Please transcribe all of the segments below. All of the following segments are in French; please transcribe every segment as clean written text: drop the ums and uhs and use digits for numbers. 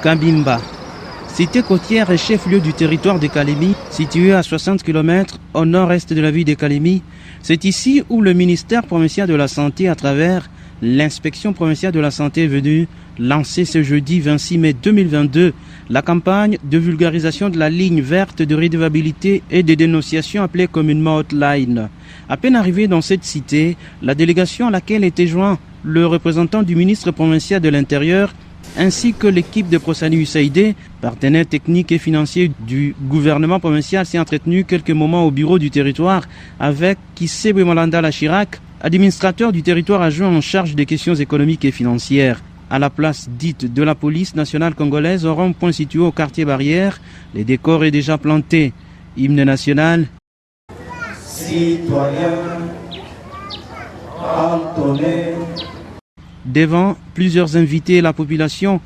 Kabimba. Cité côtière et chef-lieu du territoire de Kalemi, situé à 60 km au nord-est de la ville de Kalemi. C'est ici où le ministère provincial de la Santé, à travers l'inspection provinciale de la Santé, est venu lancer ce jeudi 26 mai 2022 la campagne de vulgarisation de la ligne verte de redevabilité et de dénonciation appelée communément Hotline. À peine arrivé dans cette cité, la délégation à laquelle était joint le représentant du ministre provincial de l'Intérieur ainsi que l'équipe de Prosani USAID, partenaire technique et financier du gouvernement provincial, s'est entretenu quelques moments au bureau du territoire avec Kisebe Malanda Chirac, administrateur du territoire adjoint en charge des questions économiques et financières. À la place dite de la police nationale congolaise, au rond-point situé au quartier Barrière, le décor est déjà planté. Hymne national. Citoyens, entonnez. Devant plusieurs invités et la population,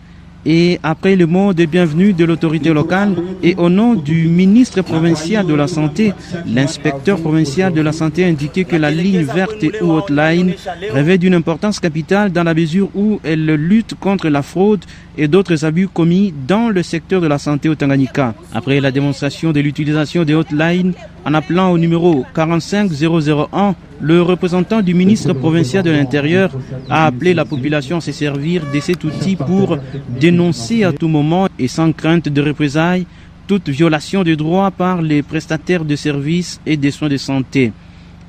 et après le mot de bienvenue de l'autorité locale et au nom du ministre provincial de la Santé, l'inspecteur provincial de la Santé a indiqué que la ligne verte ou Hotline revêt d'une importance capitale dans la mesure où elle lutte contre la fraude et d'autres abus commis dans le secteur de la santé au Tanganyika. Après la démonstration de l'utilisation des hotlines, en appelant au numéro 45001, le représentant du ministre provincial de l'Intérieur a appelé la population à se servir de cet outil pour dénoncer à tout moment et sans crainte de représailles toute violation des droits par les prestataires de services et des soins de santé.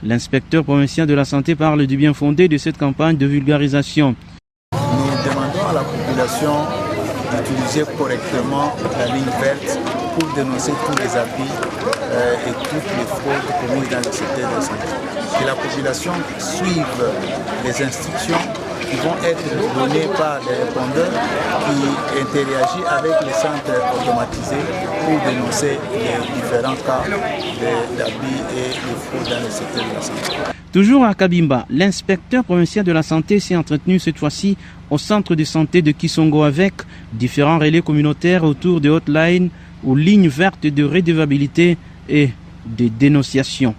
L'inspecteur provincial de la Santé parle du bien fondé de cette campagne de vulgarisation. Nous demandons à la population d'utiliser correctement la ligne verte pour dénoncer tous les abus et toutes les fraudes commises dans le secteur de la santé. Que la population suive les instructions qui vont être données par les répondeurs qui interagissent avec les centres automatisés pour dénoncer les différents cas d'abus et de fraudes dans le secteur de la santé. Toujours à Kabimba, l'inspecteur provincial de la Santé s'est entretenu cette fois-ci au centre de santé de Kisongo avec différents relais communautaires autour des hotlines ou lignes vertes de redevabilité et de dénonciation.